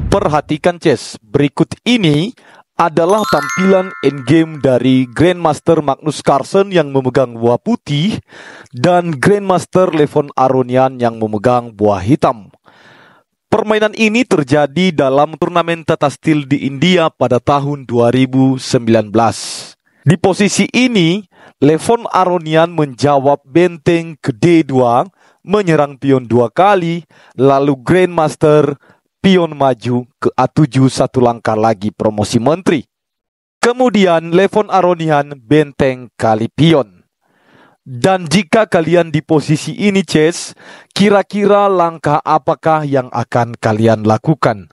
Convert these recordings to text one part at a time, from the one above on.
Perhatikan Ces, berikut ini adalah tampilan endgame dari Grandmaster Magnus Carlsen yang memegang buah putih dan Grandmaster Levon Aronian yang memegang buah hitam. Permainan ini terjadi dalam turnamen Tata Steel di India pada tahun 2019. Di posisi ini, Levon Aronian menjawab benteng ke D2, menyerang pion 2 kali, lalu Grandmaster pion maju ke A7 satu langkah lagi promosi menteri. Kemudian Levon Aronian benteng kali pion. Dan jika kalian di posisi ini Ces, kira-kira langkah apakah yang akan kalian lakukan?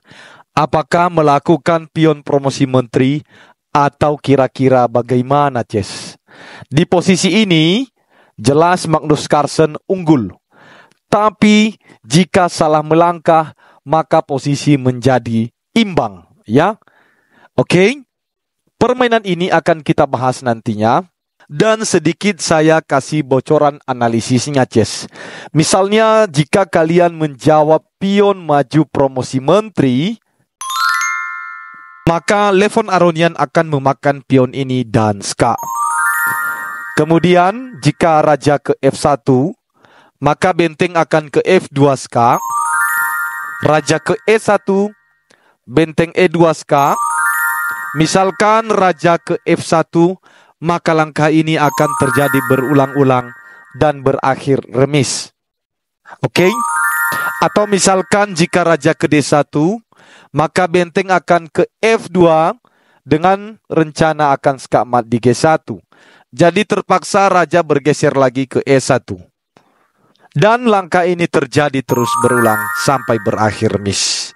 Apakah melakukan pion promosi menteri atau kira-kira bagaimana Ces? Di posisi ini jelas Magnus Carlsen unggul. Tapi jika salah melangkah maka posisi menjadi imbang, ya. Oke. Permainan ini akan kita bahas nantinya dan sedikit saya kasih bocoran analisisnya, Ces. Misalnya jika kalian menjawab pion maju promosi menteri, maka Levon Aronian akan memakan pion ini dan ska. Kemudian jika raja ke F1, maka benteng akan ke F2 ska. Raja ke E1, benteng E2 ska. Misalkan raja ke F1, maka langkah ini akan terjadi berulang-ulang dan berakhir remis. Oke? Atau misalkan jika raja ke D1, maka benteng akan ke F2 dengan rencana akan ska mat di G1. Jadi terpaksa raja bergeser lagi ke E1. Dan langkah ini terjadi terus berulang sampai berakhir miss.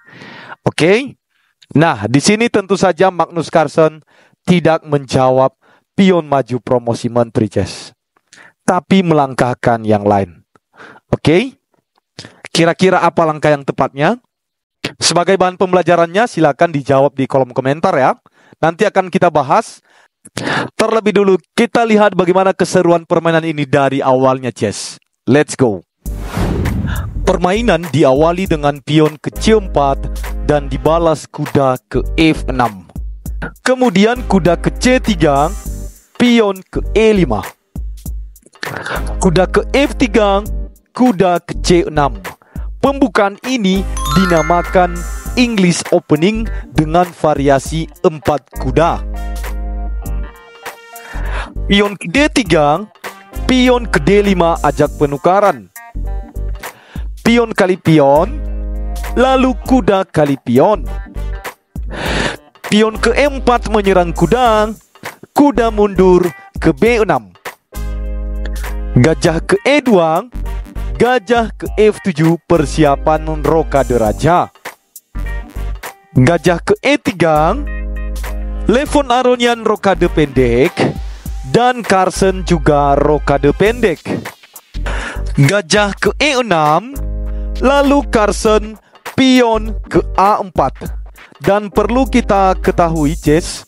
Oke? Nah, di sini tentu saja Magnus Carlsen tidak menjawab pion maju promosi menteri, Ces. Tapi melangkahkan yang lain. Oke? Kira-kira apa langkah yang tepatnya? Sebagai bahan pembelajarannya silakan dijawab di kolom komentar ya. Nanti akan kita bahas. Terlebih dulu kita lihat bagaimana keseruan permainan ini dari awalnya, Ces. Let's go. Permainan diawali dengan pion ke C4 dan dibalas kuda ke F6. Kemudian kuda ke C3, pion ke E5. Kuda ke F3, kuda ke C6. Pembukaan ini dinamakan English Opening dengan variasi 4 kuda. Pion ke D3, pion ke D5 ajak penukaran. Pion kali pion, lalu kuda kali pion. Pion ke E4 menyerang kuda, kuda mundur ke B6. Gajah ke E2, gajah ke F7 persiapan rokade raja. Gajah ke E3, Levon Aronian rokade pendek dan Carlsen juga rokade pendek. Gajah ke E6, lalu Carlsen pion ke A4. Dan perlu kita ketahui, Ces,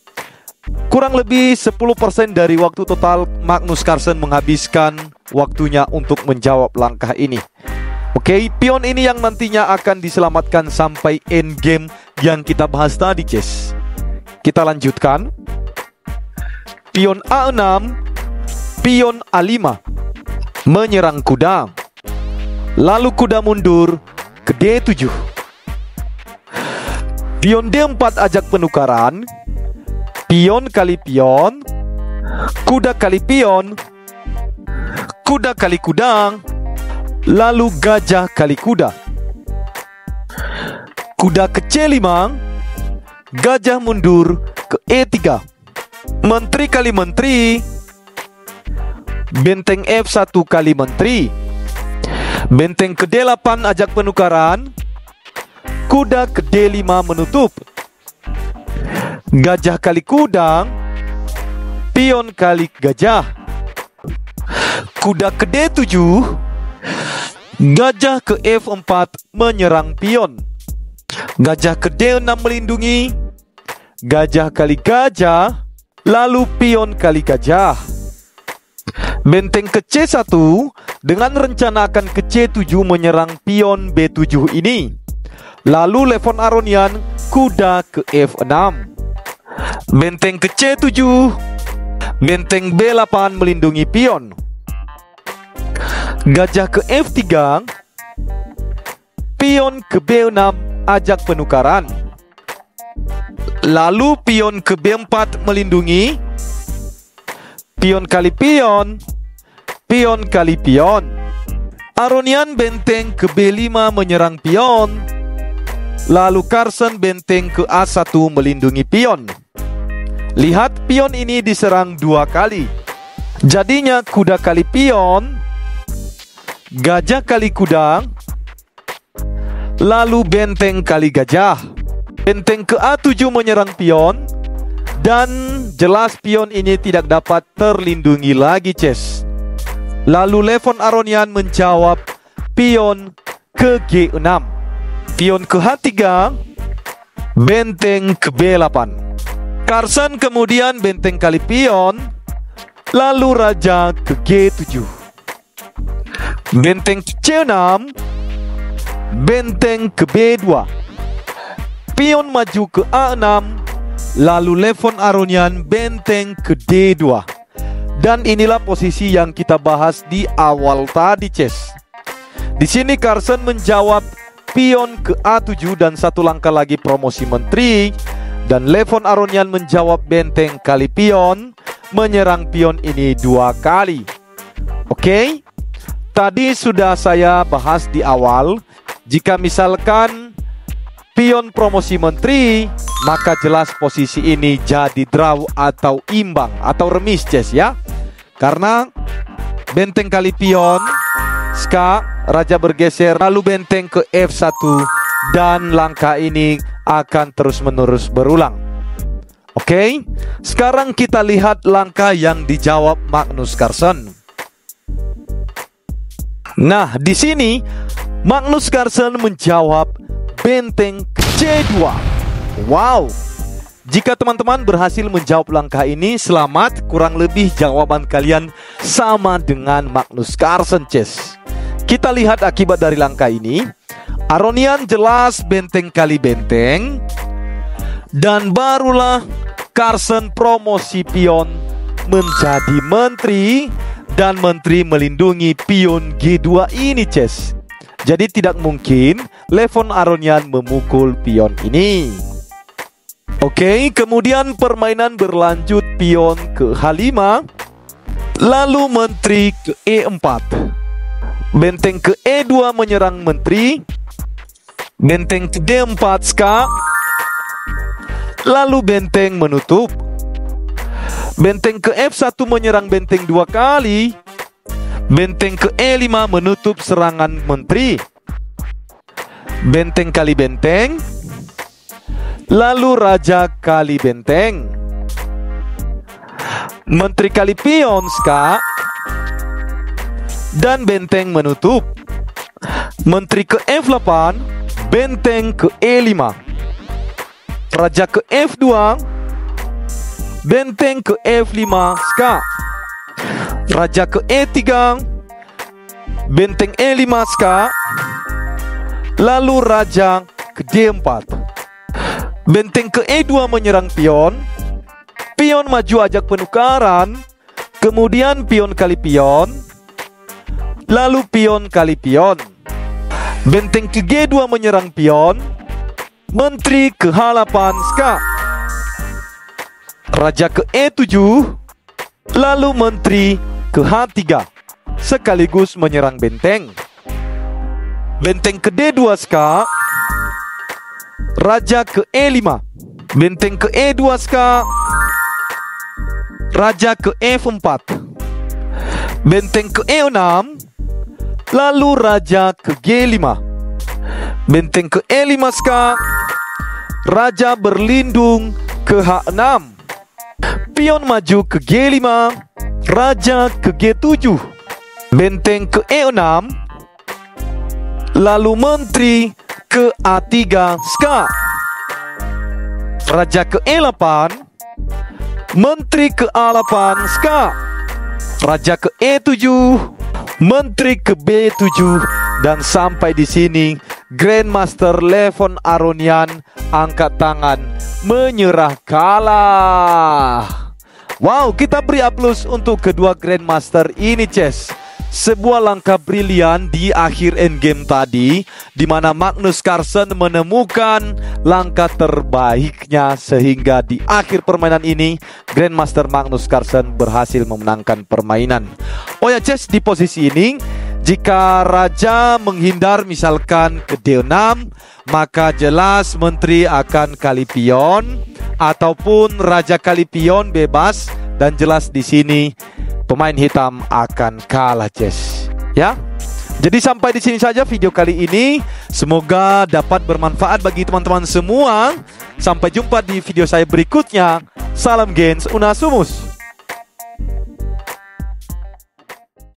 kurang lebih 10% dari waktu total Magnus Carlsen menghabiskan waktunya untuk menjawab langkah ini. Oke, pion ini yang nantinya akan diselamatkan sampai endgame yang kita bahas tadi, Ces. Kita lanjutkan. Pion A6, pion A5 menyerang kuda. Lalu kuda mundur ke D7. Pion D4 ajak penukaran. Pion kali pion, kuda kali pion, kuda kali kuda, lalu gajah kali kuda. Kuda ke C5, gajah mundur ke E3. Menteri kali menteri, benteng F1 kali menteri. Benteng ke D8 ajak penukaran, kuda ke D5 menutup. Gajah kali kuda, pion kali gajah. Kuda ke D7, gajah ke F4 menyerang pion. Gajah ke D6 melindungi, gajah kali gajah, lalu pion kali gajah. Benteng ke C1 dengan rencana akan ke C7 menyerang pion B7 ini. Lalu Levon Aronian kuda ke F6, benteng ke C7, benteng B8 melindungi pion, gajah ke F3, pion ke B6 ajak penukaran. Lalu pion ke B4 melindungi, pion kali pion, pion kali pion. Aronian benteng ke B5 menyerang pion. Lalu Carson benteng ke A1 melindungi pion. Lihat, pion ini diserang 2 kali. Jadinya kuda kali pion, gajah kali kuda, lalu benteng kali gajah. Benteng ke A7 menyerang pion, dan jelas pion ini tidak dapat terlindungi lagi, Ces. Lalu Levon Aronian menjawab pion ke G6, pion ke H3, benteng ke B8. Carson kemudian benteng kali pion, lalu raja ke G7, benteng ke C6, benteng ke B2, pion maju ke A6, lalu Levon Aronian benteng ke D2. Dan inilah posisi yang kita bahas di awal tadi, Ces. Di sini Carson menjawab pion ke A7 dan 1 langkah lagi promosi menteri, dan Levon Aronian menjawab benteng kali pion, menyerang pion ini 2 kali. Oke, tadi sudah saya bahas di awal, jika misalkan pion promosi menteri, maka jelas posisi ini jadi draw atau imbang atau remis, Ces, ya. Karena benteng kali pion, ska, raja bergeser, lalu benteng ke F1, dan langkah ini akan terus-menerus berulang. Oke, sekarang kita lihat langkah yang dijawab Magnus Carlsen. Nah, di sini Magnus Carlsen menjawab benteng ke C2. Wow. Jika teman-teman berhasil menjawab langkah ini, selamat. Kurang lebih jawaban kalian sama dengan Magnus Carlsen, Ces. Kita lihat akibat dari langkah ini. Aronian jelas benteng kali benteng, dan barulah Carlsen promosi pion menjadi menteri, dan menteri melindungi pion G2 ini, Ces. Jadi tidak mungkin Levon Aronian memukul pion ini. Oke, kemudian permainan berlanjut, pion ke H5, lalu menteri ke E4, benteng ke E2 menyerang menteri, benteng ke D4 ska, lalu benteng menutup, benteng ke F1 menyerang benteng 2 kali, benteng ke E5 menutup serangan menteri, benteng kali benteng, lalu raja kali benteng, menteri kali pion ska, dan benteng menutup, menteri ke F8, benteng ke E5, raja ke F2, benteng ke F5 ska, raja ke E3, benteng E5 ska, lalu raja ke D4, benteng ke E2 menyerang pion, pion maju ajak penukaran, kemudian pion kali pion, lalu pion kali pion, benteng ke G2 menyerang pion, menteri ke H8 ska, raja ke E7, lalu menteri ke H3 sekaligus menyerang benteng, benteng ke D2 ska, raja ke E5, benteng ke E2 ska, raja ke F4, benteng ke E6, lalu raja ke G5, benteng ke E5 ska, raja berlindung ke H6, pion maju ke G5, raja ke G7, benteng ke E6, lalu menteri ke A3 ska, raja ke E8, menteri ke A8 ska, raja ke E7, menteri ke B7, dan sampai di sini Grandmaster Levon Aronian angkat tangan menyerah kalah. Wow, kita beri aplaus untuk kedua Grandmaster ini, Ces. Sebuah langkah brilian di akhir endgame tadi, di mana Magnus Carlsen menemukan langkah terbaiknya sehingga di akhir permainan ini Grandmaster Magnus Carlsen berhasil memenangkan permainan. Oh ya, Ces, di posisi ini jika Raja menghindar misalkan ke D6, maka jelas Menteri akan kali pion, ataupun Raja kali pion bebas, dan jelas di sini pemain hitam akan kalah, Ces. Ya. Jadi sampai di sini saja video kali ini. Semoga dapat bermanfaat bagi teman-teman semua. Sampai jumpa di video saya berikutnya. Salam Gens Unasumus.